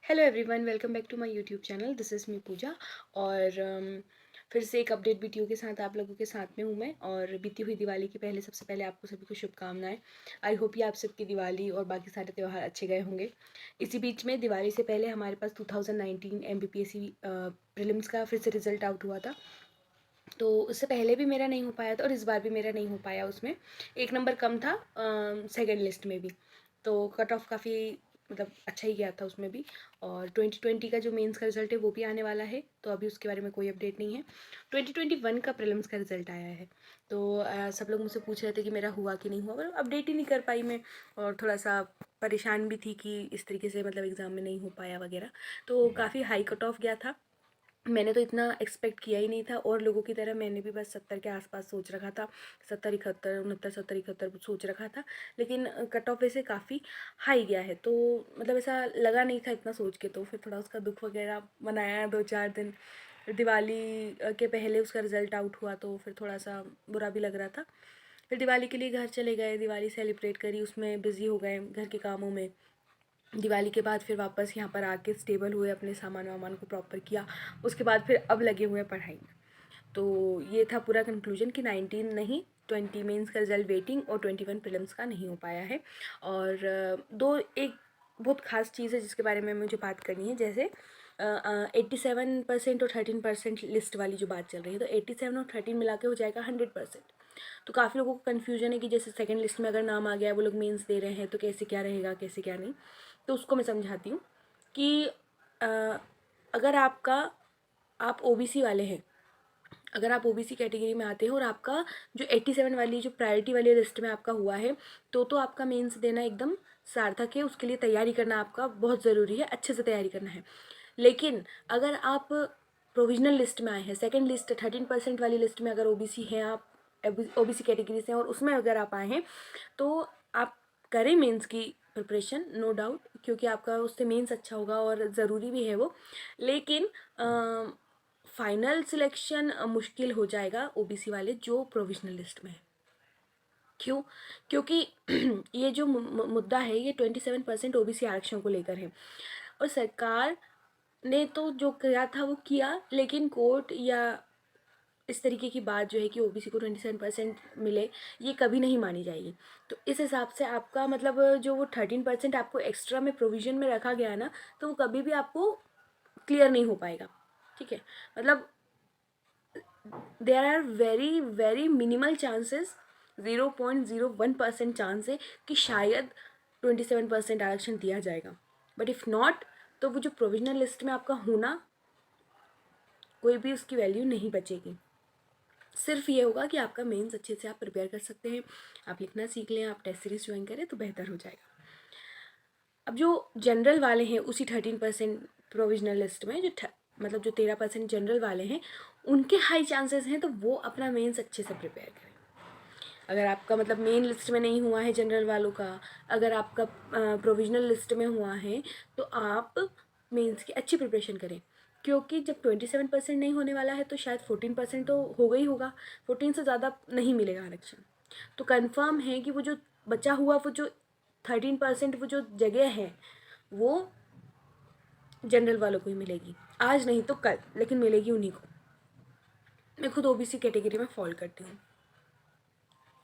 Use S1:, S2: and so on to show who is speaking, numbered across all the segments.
S1: Hello everyone, welcome back to my YouTube channel. This is me Pooja. और फिर से एक अपडेट वीडियो के साथ आप लोगों के साथ में हूँ मैं। और बीती हुई दिवाली के पहले सबसे पहले आपको सभी को शुभकामनाएं। आई होप कि आप सबकी दिवाली और बाकी सारे त्यौहार अच्छे गए होंगे। इसी बीच में दिवाली से पहले हमारे पास 2019 MBPSC प्रीलिम्स का फिर से रिजल्ट आउट हुआ था। तो उससे पहले भी मेरा नहीं हो पाया था और इस बार भी मेरा नहीं हो पाया। उसमें एक नंबर कम था सेकेंड लिस्ट में भी। तो कट ऑफ काफ़ी मतलब अच्छा ही गया था उसमें भी। और 2020 का जो मेंस का रिजल्ट है वो भी आने वाला है, तो अभी उसके बारे में कोई अपडेट नहीं है। 2021 का प्रीलिम्स का रिजल्ट आया है। तो सब लोग मुझसे पूछ रहे थे कि मेरा हुआ कि नहीं हुआ, पर अपडेट ही नहीं कर पाई मैं। और थोड़ा सा परेशान भी थी कि इस तरीके से मतलब एग्ज़ाम में नहीं हो पाया वगैरह। तो काफ़ी हाई कट ऑफ गया था। मैंने तो इतना एक्सपेक्ट किया ही नहीं था, और लोगों की तरह मैंने भी बस 70 के आसपास सोच रखा था। 70 71 69 70 71 सोच रखा था। लेकिन कट ऑफ वैसे काफ़ी हाई गया है, तो मतलब ऐसा लगा नहीं था इतना सोच के। तो फिर थोड़ा उसका दुख वगैरह मनाया 2-4 दिन। दिवाली के पहले उसका रिज़ल्ट आउट हुआ, तो फिर थोड़ा सा बुरा भी लग रहा था। फिर दिवाली के लिए घर चले गए, दिवाली सेलिब्रेट करी, उसमें बिज़ी हो गए घर के कामों में। दिवाली के बाद फिर वापस यहाँ पर आके स्टेबल हुए, अपने सामान वामान को प्रॉपर किया। उसके बाद फिर अब लगे हुए हैं पढ़ाई में। तो ये था पूरा कंक्लूजन कि 19 नहीं, 20 मेंस का रिजल्ट वेटिंग और 21 प्रीलिम्स का नहीं हो पाया है। और एक बहुत ख़ास चीज़ है जिसके बारे में मुझे बात करनी है। जैसे 87% और 13% लिस्ट वाली जो बात चल रही है, तो 87 और 13 मिला के हो जाएगा 100%। तो काफ़ी लोगों को कन्फ्यूजन है कि जैसे सेकेंड लिस्ट में अगर नाम आ गया, वो लोग मेंस दे रहे हैं, तो कैसे क्या रहेगा कैसे क्या नहीं। तो उसको मैं समझाती हूँ कि अगर आप ओबीसी वाले हैं, अगर आप ओबीसी कैटेगरी में आते हो और आपका जो 87 वाली जो प्रायोरिटी वाली लिस्ट में आपका हुआ है, तो आपका मेंस देना एकदम सार्थक है। उसके लिए तैयारी करना आपका बहुत ज़रूरी है, अच्छे से तैयारी करना है। लेकिन अगर आप प्रोविजनल लिस्ट में आए हैं, सेकेंड लिस्ट 13% वाली लिस्ट में अगर ओबीसी हैं, आप ओबीसी कैटेगरी से हैं और उसमें अगर आप आए हैं, तो आप करें मेंस की प्रिपरेशन, नो डाउट, क्योंकि आपका उससे मेंस अच्छा होगा और ज़रूरी भी है वो। लेकिन फाइनल सिलेक्शन मुश्किल हो जाएगा ओबीसी वाले जो प्रोविजनल लिस्ट में है। क्यों? क्योंकि ये जो मुद्दा है, ये 27% ओबीसी आरक्षण को लेकर है। और सरकार ने तो जो किया था वो किया, लेकिन कोर्ट या इस तरीके की बात जो है कि ओबीसी को 27% मिले, ये कभी नहीं मानी जाएगी। तो इस हिसाब से आपका मतलब जो वो 13% आपको एक्स्ट्रा में प्रोविज़न में रखा गया है ना, तो वो कभी भी आपको क्लियर नहीं हो पाएगा। ठीक है, मतलब there are very very minimal chances, 0.01% chance है कि शायद 27% आरक्षण दिया जाएगा। बट इफ़ नॉट, तो वो जो प्रोविजनल लिस्ट में आपका होना, कोई भी उसकी वैल्यू नहीं बचेगी। सिर्फ ये होगा कि आपका मेंस अच्छे से आप प्रिपेयर कर सकते हैं, आप लिखना सीख लें, आप टेस्ट सीरीज ज्वाइन करें तो बेहतर हो जाएगा। अब जो जनरल वाले हैं उसी 13% प्रोविजनल लिस्ट में, मतलब जो 13% जनरल वाले हैं, उनके हाई चांसेस हैं, तो वो अपना मेंस अच्छे से प्रिपेयर करें। अगर आपका मतलब मेन लिस्ट में नहीं हुआ है जनरल वालों का, अगर आपका प्रोविजनल लिस्ट में हुआ है, तो आप मेंस की अच्छी प्रिपरेशन करें। क्योंकि जब 27% नहीं होने वाला है, तो शायद 14% तो होगा ही होगा, 14 से ज़्यादा नहीं मिलेगा आरक्षण। तो कंफर्म है कि वो जो बचा हुआ, वो जो 13% वो जो जगह है, वो जनरल वालों को ही मिलेगी। आज नहीं तो कल, लेकिन मिलेगी उन्हीं को। मैं खुद ओबीसी कैटेगरी में फॉल करती हूँ।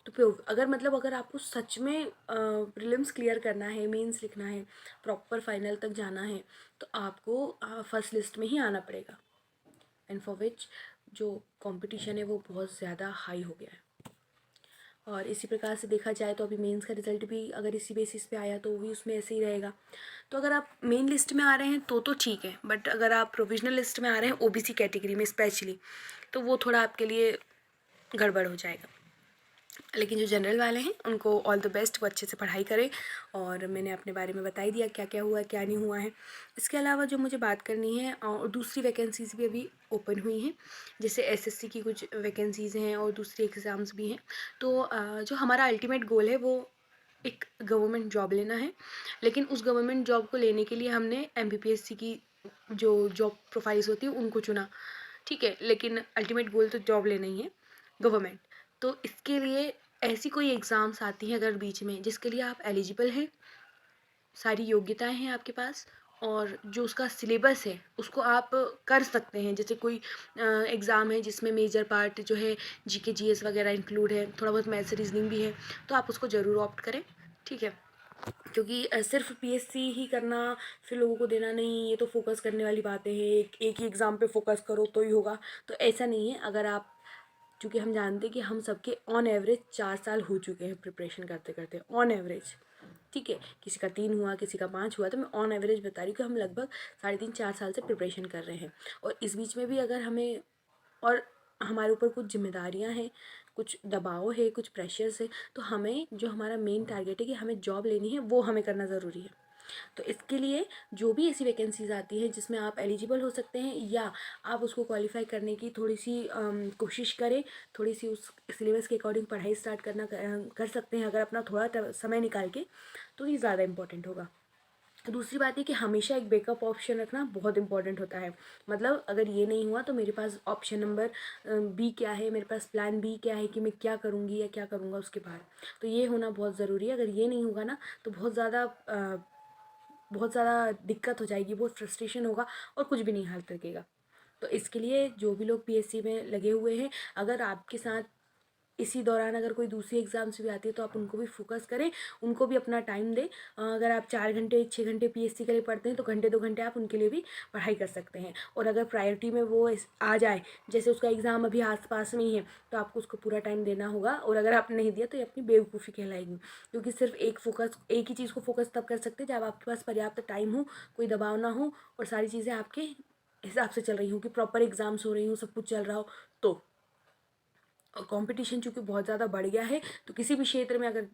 S1: तो अगर आपको सच में प्रीलिम्स क्लियर करना है, मेंस लिखना है, प्रॉपर फाइनल तक जाना है, तो आपको फर्स्ट लिस्ट में ही आना पड़ेगा। एंड फॉर विच जो कंपटीशन है वो बहुत ज़्यादा हाई हो गया है। और इसी प्रकार से देखा जाए तो अभी मेंस का रिज़ल्ट भी अगर इसी बेसिस पे आया, तो वो भी उसमें ऐसे ही रहेगा। तो अगर आप मेन लिस्ट में आ रहे हैं तो ठीक है, बट अगर आप प्रोविजनल लिस्ट में आ रहे हैं ओबीसी कैटेगरी में स्पेशली, तो वो थोड़ा आपके लिए गड़बड़ हो जाएगा। लेकिन जो जनरल वाले हैं उनको ऑल द बेस्ट, वो अच्छे से पढ़ाई करें। और मैंने अपने बारे में बता ही दिया क्या क्या हुआ है क्या नहीं हुआ है। इसके अलावा जो मुझे बात करनी है, और दूसरी वैकेंसीज़ भी अभी ओपन हुई हैं, जैसे एसएससी की कुछ वैकेंसीज़ हैं और दूसरे एग्ज़ाम्स भी हैं। तो जो हमारा अल्टीमेट गोल है वो एक गवर्नमेंट जॉब लेना है। लेकिन उस गवर्नमेंट जॉब को लेने के लिए हमने एमपीपीएससी की जो जॉब प्रोफाइल्स होती है उनको चुना। ठीक है, लेकिन अल्टीमेट गोल तो जॉब लेना ही है, गवर्नमेंट। तो इसके लिए ऐसी कोई एग्ज़ाम्स आती हैं अगर बीच में, जिसके लिए आप एलिजिबल हैं, सारी योग्यताएं हैं आपके पास, और जो उसका सिलेबस है उसको आप कर सकते हैं। जैसे कोई एग्ज़ाम है जिसमें मेजर पार्ट जो है जीके जीएस वगैरह इंक्लूड है, थोड़ा बहुत मैथ्स रीजनिंग भी है, तो आप उसको ज़रूर ऑप्ट करें, ठीक है। क्योंकि सिर्फ पीएससी ही करना फिर लोगों को देना नहीं, ये तो फोकस करने वाली बातें हैं, एक ही एग्ज़ाम पे फोकस करो तो ही होगा, तो ऐसा नहीं है। अगर आप, क्योंकि हम जानते हैं कि हम सबके ऑन एवरेज 4 साल हो चुके हैं प्रिपरेशन करते करते, ऑन एवरेज, ठीक है। किसी का 3 हुआ, किसी का 5 हुआ, तो मैं ऑन एवरेज बता रही हूँ कि हम लगभग 3.5-4 साल से प्रिपरेशन कर रहे हैं। और इस बीच में भी अगर हमें, और हमारे ऊपर कुछ जिम्मेदारियां हैं, कुछ दबाव है, कुछ प्रेशर्स है, तो हमें जो हमारा मेन टारगेट है कि हमें जॉब लेनी है, वो हमें करना ज़रूरी है। तो इसके लिए जो भी ऐसी वैकेंसीज आती हैं जिसमें आप एलिजिबल हो सकते हैं या आप उसको क्वालिफाई करने की थोड़ी सी कोशिश करें, थोड़ी सी उस सिलेबस के अकॉर्डिंग पढ़ाई स्टार्ट करना कर सकते हैं अगर अपना थोड़ा समय निकाल के, तो ये ज़्यादा इंपॉर्टेंट होगा। दूसरी बात है कि हमेशा एक बैकअप ऑप्शन रखना बहुत इंपॉर्टेंट होता है। मतलब अगर ये नहीं हुआ तो मेरे पास ऑप्शन नंबर बी क्या है, मेरे पास प्लान बी क्या है कि मैं क्या करूँगी या क्या करूँगा उसके बाद, तो ये होना बहुत ज़रूरी है। अगर ये नहीं होगा ना तो बहुत ज़्यादा दिक्कत हो जाएगी, बहुत फ्रस्ट्रेशन होगा और कुछ भी नहीं हाल लगेगा। तो इसके लिए जो भी लोग पीएससी में लगे हुए हैं, अगर आपके साथ इसी दौरान अगर कोई दूसरी एग्ज़ाम्स भी आती है तो आप उनको भी फोकस करें, उनको भी अपना टाइम दें। अगर आप 4 घंटे 6 घंटे पीएससी के लिए पढ़ते हैं तो घंटे 2 घंटे आप उनके लिए भी पढ़ाई कर सकते हैं। और अगर प्रायोरिटी में वो आ जाए, जैसे उसका एग्ज़ाम अभी आस पास में ही है, तो आपको उसको पूरा टाइम देना होगा। और अगर आपने नहीं दिया तो ये अपनी बेवकूफ़ी कहलाएगी, क्योंकि सिर्फ एक ही चीज़ को फोकस तब कर सकते हैं जब आपके पास पर्याप्त टाइम हो, कोई दबाव ना हो और सारी चीज़ें आपके हिसाब से चल रही हूँ, कि प्रॉपर एग्ज़ाम्स हो रही हूँ, सब कुछ चल रहा हो। तो और कंपटीशन चूँकि बहुत ज़्यादा बढ़ गया है, तो किसी भी क्षेत्र में अगर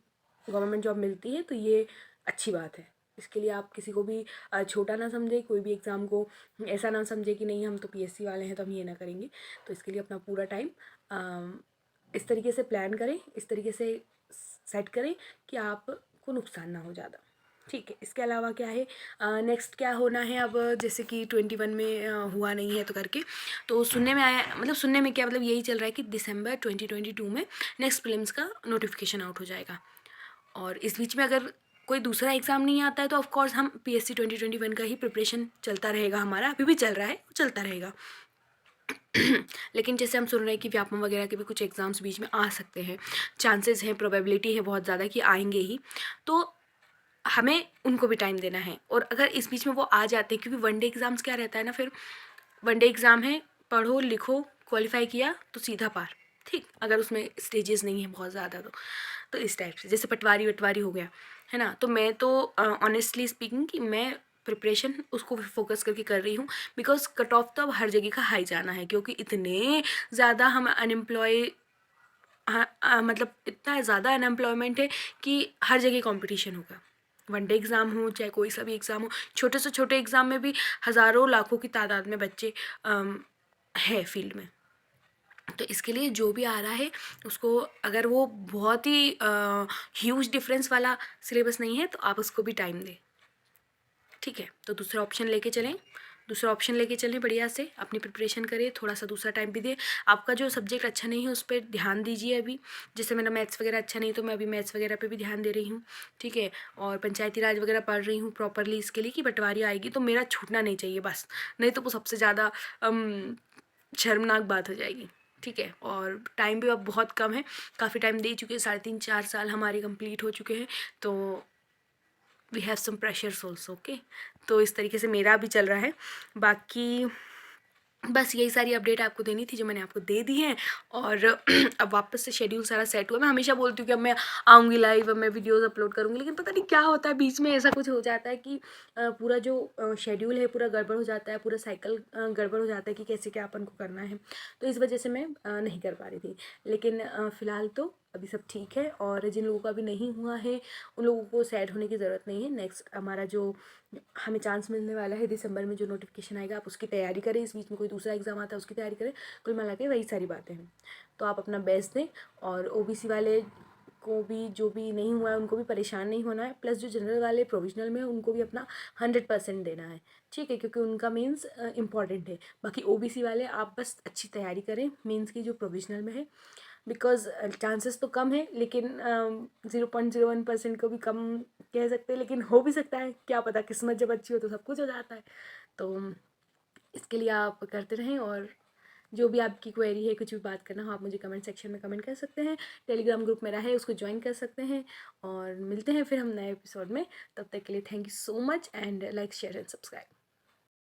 S1: गवर्नमेंट जॉब मिलती है तो ये अच्छी बात है। इसके लिए आप किसी को भी छोटा ना समझे, कोई भी एग्ज़ाम को ऐसा ना समझे कि नहीं हम तो पीएससी वाले हैं तो हम ये ना करेंगे। तो इसके लिए अपना पूरा टाइम इस तरीके से प्लान करें, इस तरीके से सेट करें कि आपको नुकसान ना हो ज़्यादा, ठीक है। इसके अलावा क्या है, नेक्स्ट क्या होना है अब, जैसे कि 21 में हुआ नहीं है तो करके, तो सुनने में आया, मतलब सुनने में क्या, मतलब यही चल रहा है कि दिसंबर 2022 में नेक्स्ट प्रीलिम्स का नोटिफिकेशन आउट हो जाएगा। और इस बीच में अगर कोई दूसरा एग्ज़ाम नहीं आता है तो ऑफकोर्स हम पीएससी 2021 का ही प्रिपरेशन चलता रहेगा, हमारा अभी भी चल रहा है, चलता रहेगा। लेकिन जैसे हम सुन रहे हैं कि व्यापम वगैरह के भी कुछ एग्ज़ाम्स बीच में आ सकते हैं, चांसेस हैं, प्रोबेबिलिटी है बहुत ज़्यादा कि आएंगे ही, तो हमें उनको भी टाइम देना है। और अगर इस बीच में वो आ जाते हैं, क्योंकि वनडे एग्ज़ाम्स क्या रहता है ना, फिर वनडे एग्ज़ाम है, पढ़ो लिखो, क्वालिफाई किया तो सीधा पार, ठीक। अगर उसमें स्टेजेस नहीं है बहुत ज़्यादा तो इस टाइप से, जैसे पटवारी वटवारी हो गया है ना, तो मैं तो ऑनेस्टली स्पीकिंग कि मैं प्रिपरेशन उसको फोकस करके कर रही हूँ, बिकॉज कट ऑफ तो अब हर जगह का हाई जाना है, क्योंकि इतने ज़्यादा हम अनएम्प्लॉय, मतलब इतना ज़्यादा अनएम्प्लॉयमेंट है कि हर जगह कंपटीशन होगा। वनडे एग्ज़ाम हो चाहे कोई सा भी एग्ज़ाम हो, छोटे से छोटे एग्ज़ाम में भी हज़ारों लाखों की तादाद में बच्चे है फील्ड में। तो इसके लिए जो भी आ रहा है उसको, अगर वो बहुत ही ह्यूज डिफरेंस वाला सिलेबस नहीं है तो आप उसको भी टाइम दें, ठीक है। तो दूसरा ऑप्शन लेके चलें, बढ़िया से अपनी प्रिपरेशन करें, थोड़ा सा दूसरा टाइम भी दें। आपका जो सब्जेक्ट अच्छा नहीं है उस पर ध्यान दीजिए अभी, जैसे मेरा मैथ्स वगैरह अच्छा नहीं तो मैं अभी मैथ्स वगैरह पे भी ध्यान दे रही हूँ, ठीक है। और पंचायती राज वगैरह पढ़ रही हूँ प्रॉपरली इसके लिए कि पटवारी आएगी तो मेरा छूटना नहीं चाहिए बस, नहीं तो वो सबसे ज़्यादा शर्मनाक बात हो जाएगी, ठीक है। और टाइम भी अब बहुत कम है, काफ़ी टाइम दे चुके हैं, 3.5-4 साल हमारे कंप्लीट हो चुके हैं, तो we have some pressures also, okay. तो इस तरीके से मेरा भी चल रहा है। बाकी बस यही सारी अपडेट आपको देनी थी जो मैंने आपको दे दी है। और अब वापस से शेड्यूल सारा सेट हुआ। मैं हमेशा बोलती हूँ कि अब मैं आऊँगी लाइव, अब मैं वीडियोज़ अपलोड करूँगी, लेकिन पता नहीं क्या होता है बीच में, ऐसा कुछ हो जाता है कि पूरा जो शेड्यूल है पूरा गड़बड़ हो जाता है, पूरा साइकिल गड़बड़ हो जाता है कि कैसे क्या अपन को करना है, तो इस वजह से मैं नहीं कर पा रही थी। लेकिन फ़िलहाल तो अभी सब ठीक है। और जिन लोगों का अभी नहीं हुआ है उन लोगों को सैड होने की ज़रूरत नहीं है। नेक्स्ट हमारा जो हमें चांस मिलने वाला है दिसंबर में, जो नोटिफिकेशन आएगा आप उसकी तैयारी करें, इस बीच में कोई दूसरा एग्ज़ाम आता है उसकी तैयारी करें, कुल मिला के वही सारी बातें हैं। तो आप अपना बेस्ट दें। और ओबीसी वाले को भी, जो भी नहीं हुआ है उनको भी परेशान नहीं होना है, प्लस जो जनरल वाले प्रोविजनल में उनको भी अपना 100% देना है, ठीक है, क्योंकि उनका मेंस इंपॉर्टेंट है। बाकी ओबीसी वाले आप बस अच्छी तैयारी करें मेंस की जो प्रोविजनल में है, बिकॉज चांसेस तो कम है, लेकिन 0.01% को भी कम कह सकते हैं, लेकिन हो भी सकता है, क्या पता, किस्मत जब अच्छी हो तो सब कुछ हो जाता है। तो इसके लिए आप करते रहें, और जो भी आपकी क्वेरी है, कुछ भी बात करना हो, आप मुझे कमेंट सेक्शन में कमेंट कर सकते हैं। टेलीग्राम ग्रुप मेरा है, उसको ज्वाइन कर सकते हैं, और मिलते हैं फिर हम नए एपिसोड में। तब तक के लिए thank you so much, and like share and subscribe.